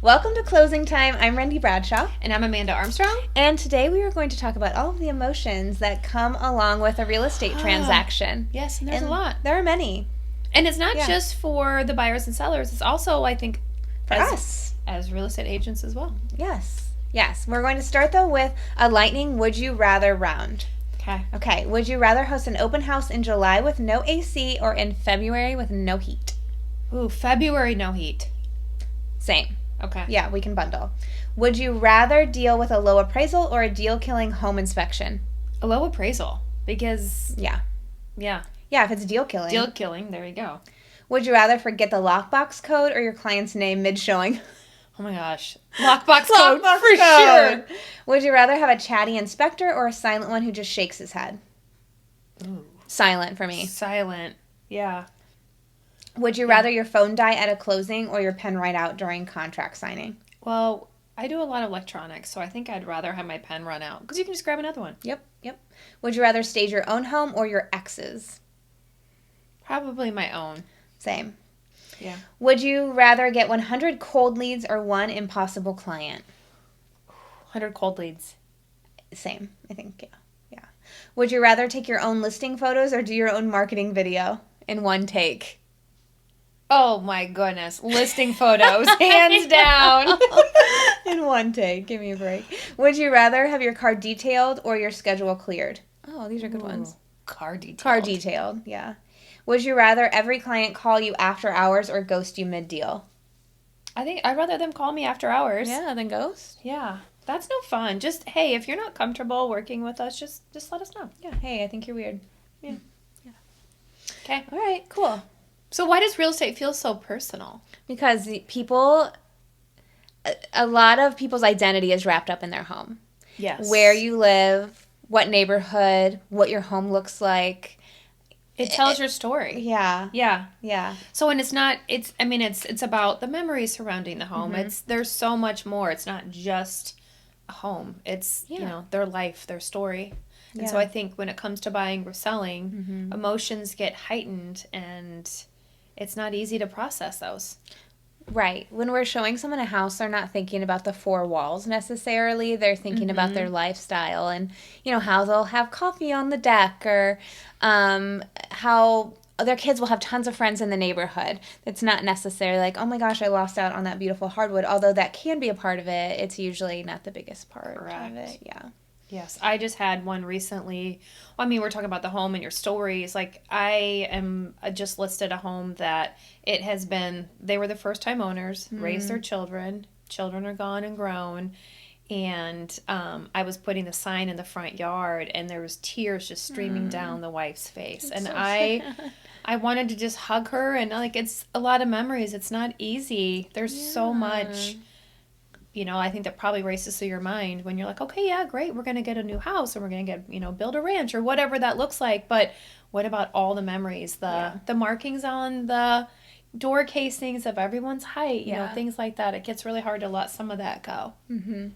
Welcome to Closing Time. I'm Randy Bradshaw. And I'm Amanda Armstrong. And today we are going to talk about all of the emotions that come along with a real estate transaction. Yes, and there's a lot. There are many. And it's not just for the buyers and sellers. It's also, I think, for us. As real estate agents as well. Yes. We're going to start, though, with a lightning would you rather round. Okay. Would you rather host an open house in July with no AC or in February with no heat? Ooh, February no heat. Same. Okay. Yeah, we can bundle. Would you rather deal with a low appraisal or a deal-killing home inspection? A low appraisal. Because... Yeah, if it's deal-killing. Deal-killing, there you go. Would you rather forget the lockbox code or your client's name mid-showing? Oh my gosh. Lockbox code for sure. Would you rather have a chatty inspector or a silent one who just shakes his head? Ooh. Silent for me. Silent. Yeah. Would you rather your phone die at a closing or your pen write out during contract signing? Well, I do a lot of electronics, so I think I'd rather have my pen run out because you can just grab another one. Yep. Would you rather stage your own home or your ex's? Probably my own. Same. Yeah. Would you rather get 100 cold leads or one impossible client? 100 cold leads. Same, I think, yeah. Would you rather take your own listing photos or do your own marketing video in one take? Oh my goodness. Listing photos, hands down. In one take, give me a break. Would you rather have your car detailed or your schedule cleared? Oh, these are good ones. Car detailed. Car detailed, yeah. Would you rather every client call you after hours or ghost you mid-deal? I think I'd rather them call me after hours. Yeah, than ghost? Yeah. That's no fun. Just, hey, if you're not comfortable working with us, just let us know. Yeah, hey, I think you're weird. Yeah. Okay. All right, cool. So why does real estate feel so personal? Because a lot of people's identity is wrapped up in their home. Yes. Where you live, what neighborhood, what your home looks like. It tells your story. Yeah. Yeah. So when it's about the memories surrounding the home. Mm-hmm. There's so much more. It's not just a home. It's, their life, their story. And so I think when it comes to buying or selling, emotions get heightened and it's not easy to process those. Right. When we're showing someone a house, they're not thinking about the four walls necessarily. They're thinking about their lifestyle and, how they'll have coffee on the deck or how their kids will have tons of friends in the neighborhood. It's not necessarily like, oh my gosh, I lost out on that beautiful hardwood. Although that can be a part of it, it's usually not the biggest part of it. Yeah. Yes, I just had one recently. We're talking about the home and your stories. Like, I just listed a home that they were the first time owners, raised their children are gone and grown, and I was putting the sign in the front yard, and there was tears just streaming down the wife's face. That's and so I wanted to just hug her, and it's a lot of memories. It's not easy. There's so much. I think that probably races through your mind when you're like, okay, yeah, great, we're going to get a new house and we're going to get, build a ranch or whatever that looks like. But what about all the memories, the markings on the door casings of everyone's height, things like that. It gets really hard to let some of that go. Mm-hmm.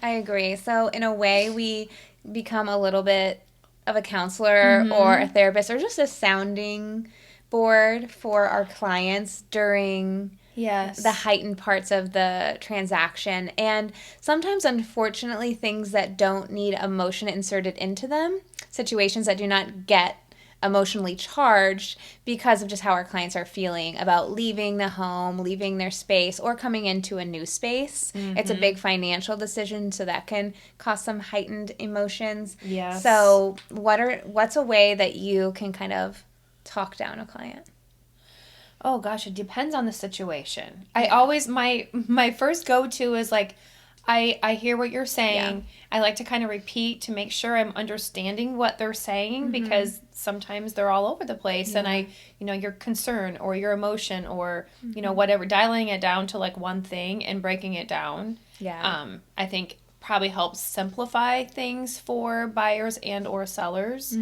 I agree. So in a way, we become a little bit of a counselor or a therapist or just a sounding board for our clients during the heightened parts of the transaction. And sometimes, unfortunately, things that don't need emotion inserted into them, situations that do not get emotionally charged because of just how our clients are feeling about leaving the home, leaving their space, or coming into a new space. It's a big financial decision, so that can cause some heightened emotions. Yes. So what's a way that you can kind of talk down a client? Oh gosh, it depends on the situation. I always, my first go-to is like, I hear what you're saying. I like to kind of repeat to make sure I'm understanding what they're saying because sometimes they're all over the place and your concern or your emotion or, whatever, dialing it down to like one thing and breaking it down. Yeah. I think probably helps simplify things for buyers and or sellers.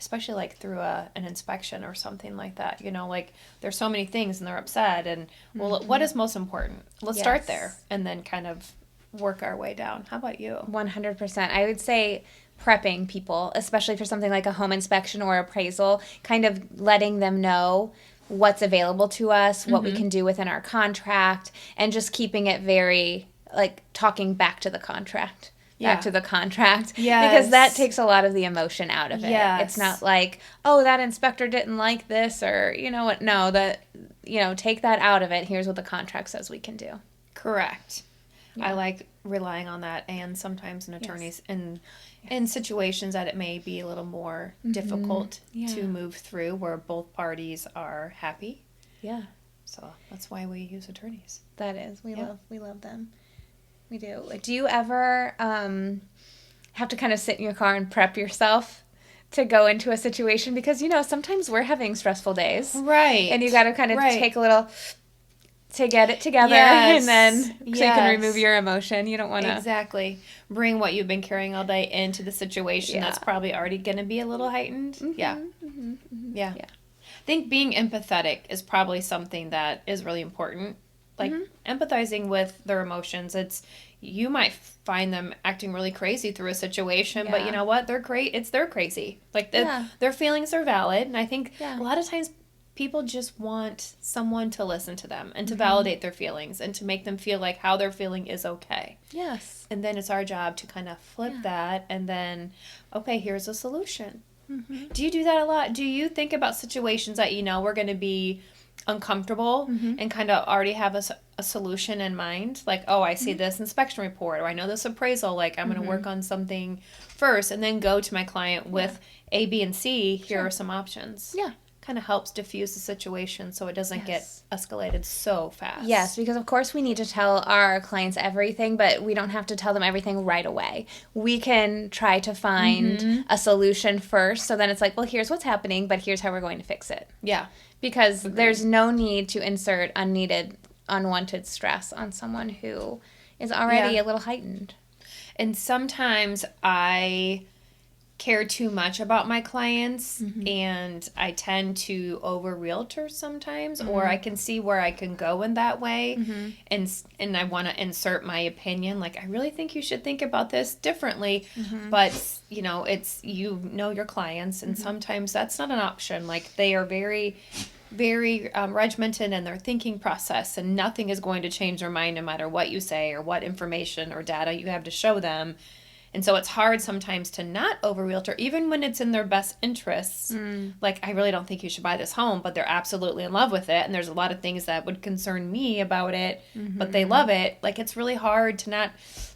Especially like through an inspection or something like that, like there's so many things and they're upset and what is most important? Let's start there and then kind of work our way down. How about you? 100%. I would say prepping people, especially for something like a home inspection or appraisal, kind of letting them know what's available to us, what we can do within our contract, and just keeping it very, like, talking back to the contract. Back to the contract. Yes. Because that takes a lot of the emotion out of it. Yes. It's not like, oh, that inspector didn't like this, or, you know what, no, that, you know, take that out of it. Here's what the contract says we can do. Correct. I like relying on that, and sometimes in attorneys in situations that it may be a little more difficult to move through, where both parties are happy. Yeah. So that's why we use attorneys. That is. We love them. We do. Do you ever have to kind of sit in your car and prep yourself to go into a situation? Because, you know, sometimes we're having stressful days. Right. And you got to kind of take a little to get it together, and then so you can remove your emotion. You don't want to... Exactly. Bring what you've been carrying all day into the situation that's probably already going to be a little heightened. Yeah. Yeah. I think being empathetic is probably something that is really important. Like, empathizing with their emotions. You might find them acting really crazy through a situation, but you know what? They're great. It's their crazy. Like, their feelings are valid. And I think a lot of times people just want someone to listen to them and to validate their feelings and to make them feel like how they're feeling is okay. Yes. And then it's our job to kind of flip that and then, okay, here's a solution. Do you do that a lot? Do you think about situations that you know we're going to be uncomfortable and kind of already have a solution in mind? Like, oh, I see this inspection report, or I know this appraisal, like I'm going to work on something first and then go to my client with A, B, and C. Here are some options. Yeah. Kind of helps diffuse the situation so it doesn't get escalated so fast. Yes, because of course we need to tell our clients everything, but we don't have to tell them everything right away. We can try to find a solution first, so then it's like, well, here's what's happening, but here's how we're going to fix it. Yeah. Because there's no need to insert unwanted stress on someone who is already a little heightened. And sometimes I care too much about my clients, and I tend to over realtor sometimes, or I can see where I can go in that way, and I want to insert my opinion, like I really think you should think about this differently, but you know, it's your clients, and sometimes that's not an option. Like, they are very regimented in their thinking process, and nothing is going to change their mind no matter what you say or what information or data you have to show them. And so it's hard sometimes to not over realtor, even when it's in their best interests. Like, I really don't think you should buy this home, but they're absolutely in love with it. And there's a lot of things that would concern me about it, but they love it. Like, it's really hard to not,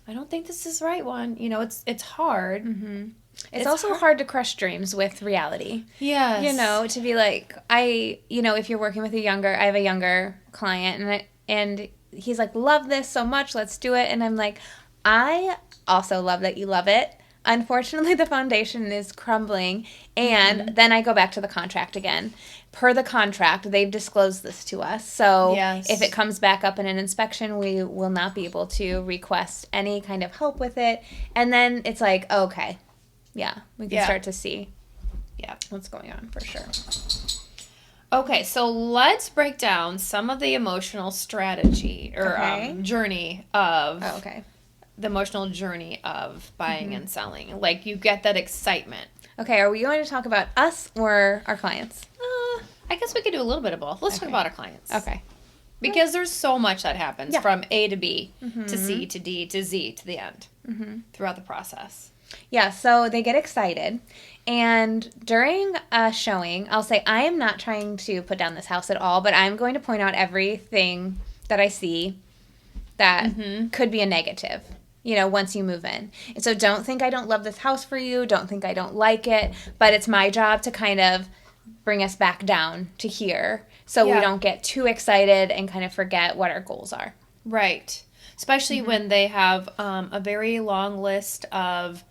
I don't think this is the right one. You know, it's hard. It's also hard to crush dreams with reality. Yes. You know, to be like, if you're working with I have a younger client, and he's like, love this so much, let's do it. And I'm like, I also love that you love it. Unfortunately, the foundation is crumbling, and then I go back to the contract again. Per the contract, they've disclosed this to us. So if it comes back up in an inspection, we will not be able to request any kind of help with it. And then it's like, okay, we can start to see what's going on for sure. Okay, so let's break down some of the emotional strategy or journey of... Oh, okay. The emotional journey of buying and selling. Like, you get that excitement. Okay, are we going to talk about us or our clients? I guess we could do a little bit of both. Let's talk about our clients. Okay. Because there's so much that happens from A to B to C to D to Z to the end throughout the process. Yeah, so they get excited. And during a showing, I'll say, I am not trying to put down this house at all, but I'm going to point out everything that I see that could be a negative, once you move in. And so don't think I don't love this house for you. Don't think I don't like it. But it's my job to kind of bring us back down to here so we don't get too excited and kind of forget what our goals are. Right. Especially when they have a very long list of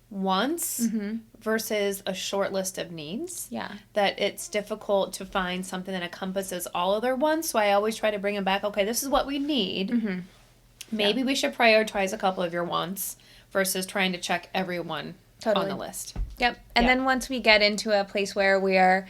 wants versus a short list of needs. Yeah. That it's difficult to find something that encompasses all of their wants. So I always try to bring them back. Okay, this is what we need. Maybe we should prioritize a couple of your wants versus trying to check every one on the list. Yep. And then once we get into a place where we're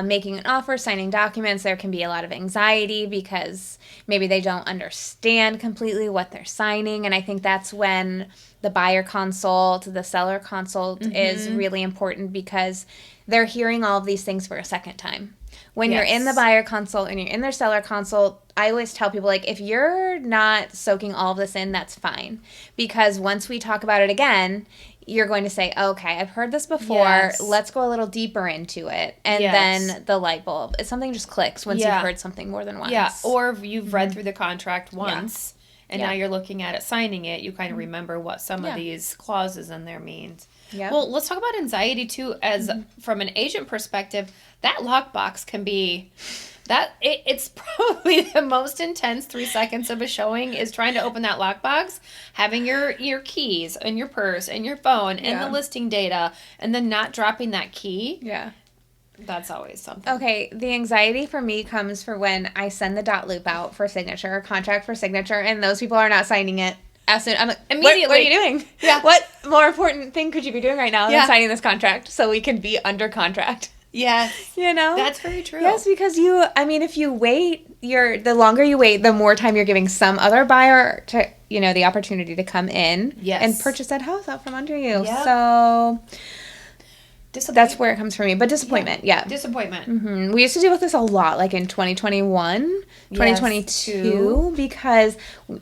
making an offer, signing documents, there can be a lot of anxiety because maybe they don't understand completely what they're signing. And I think that's when the buyer consult, the seller consult is really important because they're hearing all of these things for a second time. When you're in the buyer consult and you're in their seller consult, I always tell people, like, if you're not soaking all of this in, that's fine. Because once we talk about it again, you're going to say, okay, I've heard this before. Yes. Let's go a little deeper into it. And then the light bulb, something just clicks once you've heard something more than once. Yeah, or you've read through the contract once, and now you're looking at it, signing it, you kind of remember what some of these clauses in there means. Yep. Well, let's talk about anxiety, too, as from an agent perspective. That lockbox can be... It's probably the most intense 3 seconds of a showing is trying to open that lockbox, having your keys and your purse and your phone and the listing data, and then not dropping that key. Yeah. That's always something. Okay, the anxiety for me comes for when I send the dot loop out for signature, contract for signature, and those people are not signing it. As soon, I'm like, immediately, what are you doing? Yeah. What more important thing could you be doing right now than signing this contract so we can be under contract? Yes. You know? That's very true. Yes, because if you wait, the longer you wait, the more time you're giving some other buyer to, the opportunity to come in and purchase that house out from under you. Yep. So that's where it comes from me. But disappointment, Disappointment. Mm-hmm. We used to deal with this a lot, like in 2021, 2022, because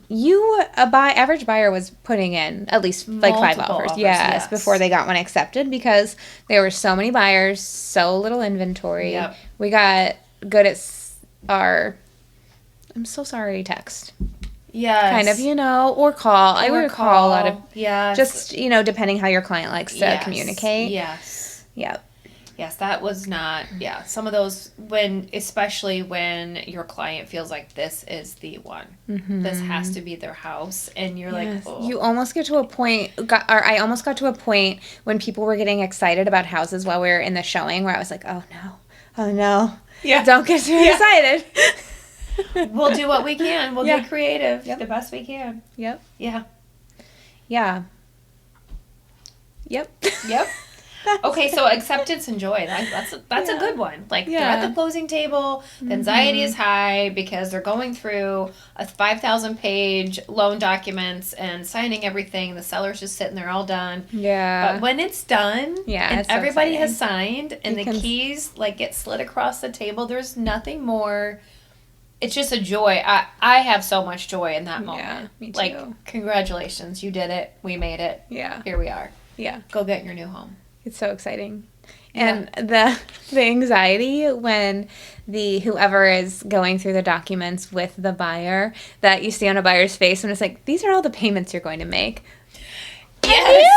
average buyer was putting in at least like multiple 5 offers. Yes, before they got one accepted because there were so many buyers, so little inventory. Yep. We got good at our, I'm so sorry, text. Yes. Kind of, or call. I would call a lot of, just, depending how your client likes to communicate. Yes. Yep. Yes, that was not, some of those, especially when your client feels like this is the one. Mm-hmm. This has to be their house. And you're like, oh. You almost get to a point, I almost got to a point when people were getting excited about houses while we were in the showing where I was like, oh no. Yeah. Don't get too excited. We'll do what we can. We'll get creative the best we can. Yep. Yeah. Yeah. Yep. Okay, so acceptance and joy. That's a good one. Like, they're at the closing table. The anxiety is high because they're going through a 5,000-page loan documents and signing everything. The seller's just sitting there all done. Yeah. But when it's done and everybody has signed and the keys, get slid across the table, there's nothing more. It's just a joy. I have so much joy in that moment. Yeah, me too. Like, congratulations. You did it. We made it. Yeah. Here we are. Yeah. Go get your new home. It's so exciting. And the anxiety when whoever is going through the documents with the buyer, that you see on a buyer's face when it's like, these are all the payments you're going to make. Yes.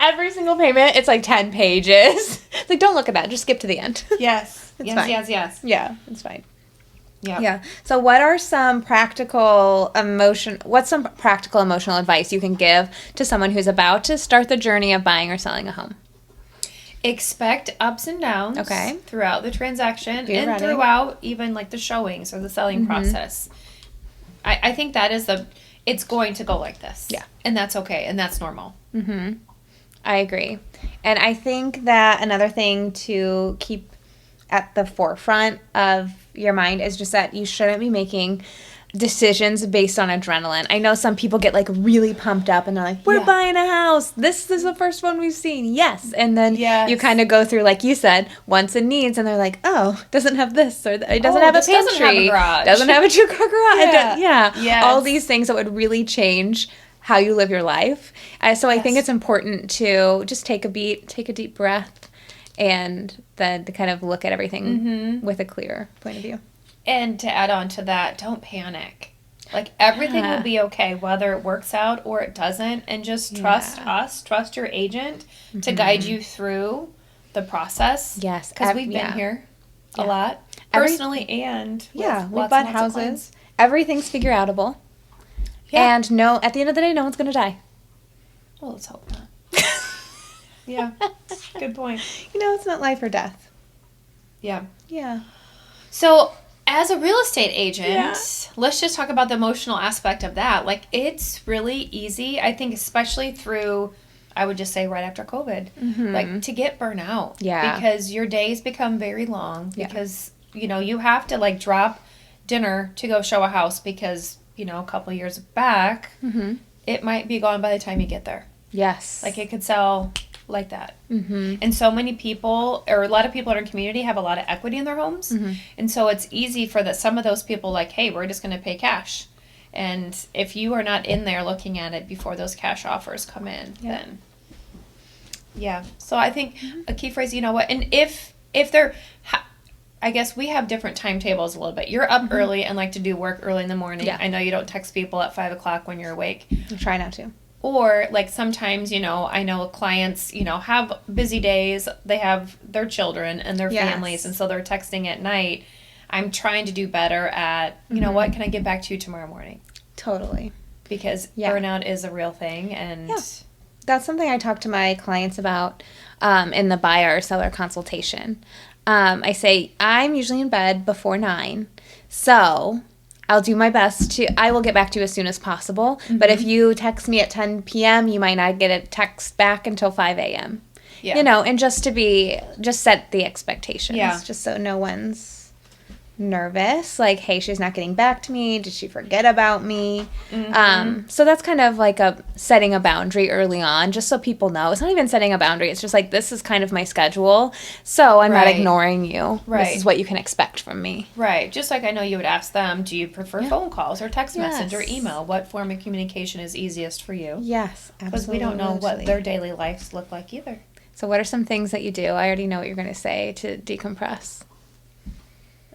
Every single payment, it's like 10 pages. Like, don't look at that. Just skip to the end. Yes. Fine. Yes. Yeah, it's fine. Yeah. So what are some practical emotional advice you can give to someone who's about to start the journey of buying or selling a home? Expect ups and downs throughout the transaction throughout even the showings or the selling process. I think that is it's going to go like this. Yeah. And that's okay. And that's normal. Mm-hmm. I agree. And I think that another thing to keep at the forefront of your mind is just that you shouldn't be making decisions based on adrenaline. I know some people get really pumped up and they're like, we're buying a house. This is the first one we've seen. Yes. And then you kind of go through, like you said, wants and needs, and they're like, oh, doesn't have this, or it doesn't have a pantry. Doesn't have a garage. Doesn't have a 2-car garage. Yes. All these things that would really change how you live your life. So I think it's important to just take a deep breath, and then to kind of look at everything with a clear point of view. And to add on to that, don't panic. Everything will be okay, whether it works out or it doesn't. And just trust us, trust your agent to guide you through the process. Yes. Because we've been here a lot, personally and with we've bought houses. Everything's figure outable. Yeah. And at the end of the day, no one's going to die. Well, let's hope not. Yeah. Good point. It's not life or death. Yeah. Yeah. So, as a real estate agent, let's just talk about the emotional aspect of that. It's really easy, I think, especially through, I would just say right after COVID, like to get burnout. Yeah. Because your days become very long Yeah. because, you know, you have to like drop dinner to go show a house because, you know, a couple years back, it might be gone by the time you get there. Yes. Like it could sell like that. And so many people, or a lot of people in our community have a lot of equity in their homes. And so it's easy for some of those people like, hey, we're just going to pay cash. And if you are not in there looking at it before those cash offers come in, then yeah. So I think a key phrase, you know what, and if they're, I guess we have different timetables a little bit. You're up early and like to do work early in the morning. Yeah. I know you don't text people at 5 o'clock when you're awake. I try not to. Or like sometimes, you know, I know clients, you know, have busy days. They have their children and their families, and so they're texting at night. I'm trying to do better at, you know what, can I get back to you tomorrow morning? Totally. Because burnout is a real thing. And that's something I talk to my clients about in the buyer or seller consultation. I say, I'm usually in bed before 9, so I'll do my best I will get back to you as soon as possible. But if you text me at 10 p.m., you might not get a text back until 5 a.m. Yeah. You know, and just set the expectations. Yeah. Just so no one's nervous. Like, hey, she's not getting back to me. Did she forget about me? So that's kind of like setting a boundary early on, just so people know. It's not even setting a boundary. It's just like, this is kind of my schedule, so I'm not ignoring you. This is what you can expect from me. Right. Just like I know you would ask them, do you prefer phone calls or text message or email? What form of communication is easiest for you? Yes, absolutely. Because we don't know what their daily lives look like either. So what are some things that you do? I already know what you're going to say to decompress.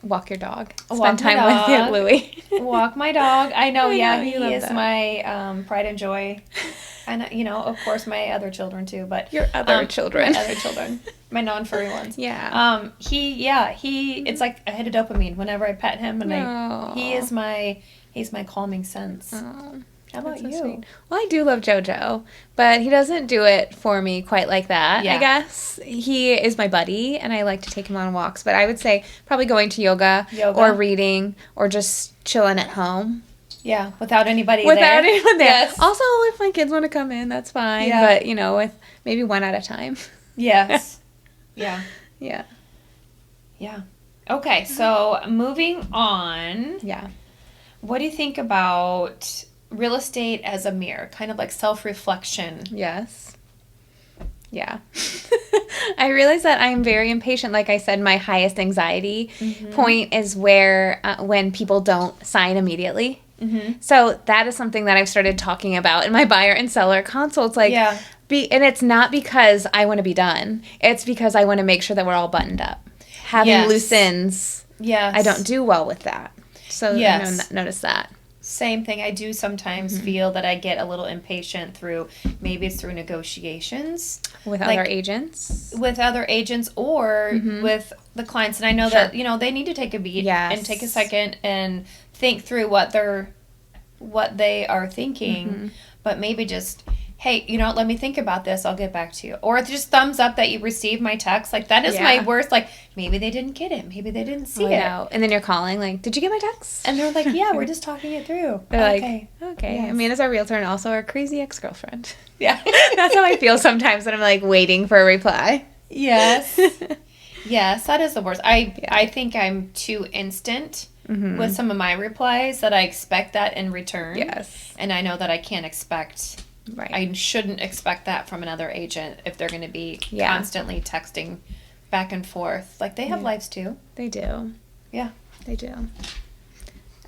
Walk your dog. Spend time with Louie. Walk my dog. I know, he is my pride and joy. And, you know, of course, my other children, too. But your other children. My other children. My non-furry ones. Yeah. It's like a hit of dopamine whenever I pet him. And he's my calming sense. Oh. How about you? Sweet. Well, I do love JoJo, but he doesn't do it for me quite like that, I guess. He is my buddy, and I like to take him on walks. But I would say probably going to yoga. or reading or just chilling at home. Yeah, without anybody there. Without anyone there. Yes. Also, if my kids want to come in, that's fine. Yeah. But, you know, with maybe one at a time. Yes. Yeah. Yeah. Yeah. Okay, so moving on. Yeah. What do you think about real estate as a mirror, kind of like self-reflection? Yes. Yeah. I realize that I'm very impatient. Like I said, my highest anxiety point is where when people don't sign immediately. So that is something that I've started talking about in my buyer and seller consults. Like, and it's not because I want to be done. It's because I want to make sure that we're all buttoned up. Having loose ends, I don't do well with that. So notice that. Same thing. I do sometimes feel that I get a little impatient maybe it's through negotiations. With other agents? With other agents or with the clients. And I know that, you know, they need to take a beat and take a second and think through what they are thinking. But maybe just, hey, you know, let me think about this. I'll get back to you. Or just thumbs up that you received my text. Like, that is my worst. Like, maybe they didn't get it. Maybe they didn't see it. And then you're calling, like, did you get my text? And they're like, yeah, we're just talking it through. They're okay. Yes. Amanda's our realtor and also our crazy ex-girlfriend. Yeah. That's how I feel sometimes when I'm, like, waiting for a reply. Yes. Yes, that is the worst. I think I'm too instant with some of my replies that I expect that in return. Yes. And I know that I can't expect... Right. I shouldn't expect that from another agent if they're going to be constantly texting back and forth. Like, they have lives too. They do. Yeah. They do.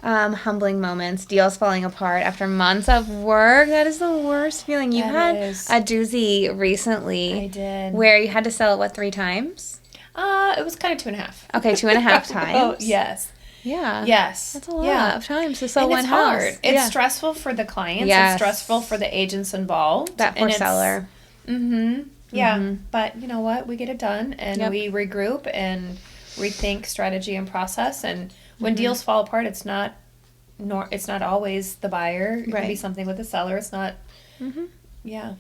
Humbling moments, deals falling apart after months of work. That is the worst feeling. You had a doozy recently. I did. Where you had to sell it, 3 times? It was kind of 2.5. Okay, 2.5 times. Oh, yes. Yeah. Yes. That's a lot of times to sell one it's house. Hard. It's stressful for the clients. Yes. It's stressful for the agents involved. That poor seller. Yeah. But you know what? We get it done and we regroup and rethink strategy and process. And when deals fall apart, it's not always the buyer. It can be something with the seller. It's not. Yeah.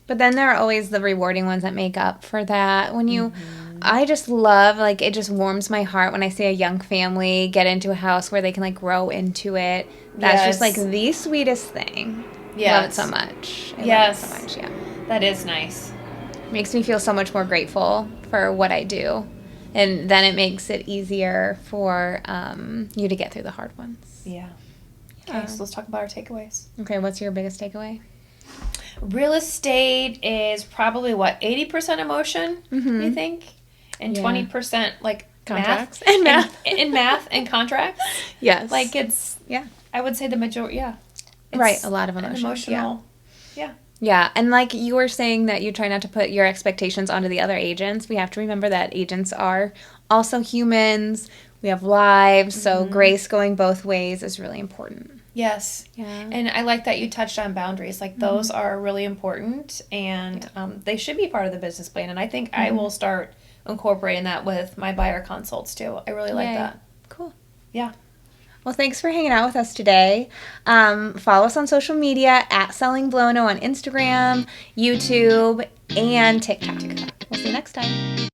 But then there are always the rewarding ones that make up for that. When you, I just love, like, it just warms my heart when I see a young family get into a house where they can, like, grow into it. That's just, like, the sweetest thing. Love it so much. I love it so much, yeah. That is nice. Makes me feel so much more grateful for what I do. And then it makes it easier for you to get through the hard ones. Yeah. Okay, so let's talk about our takeaways. Okay, what's your biggest takeaway? Real estate is probably, 80% emotion, you think? And 20%, like, contracts. Math. And math. And math and contracts. Yes. Like, it's, I would say the majority, right, a lot of emotion. Emotional. Yeah, and like you were saying that you try not to put your expectations onto the other agents. We have to remember that agents are also humans. We have lives, so grace going both ways is really important. Yes. Yeah. And I like that you touched on boundaries. Like, those are really important, and they should be part of the business plan. And I think I will start incorporating that with my buyer consults, too. I really like that. Cool. Yeah. Well, thanks for hanging out with us today. Follow us on social media at Selling Blono on Instagram, YouTube, and TikTok. We'll see you next time.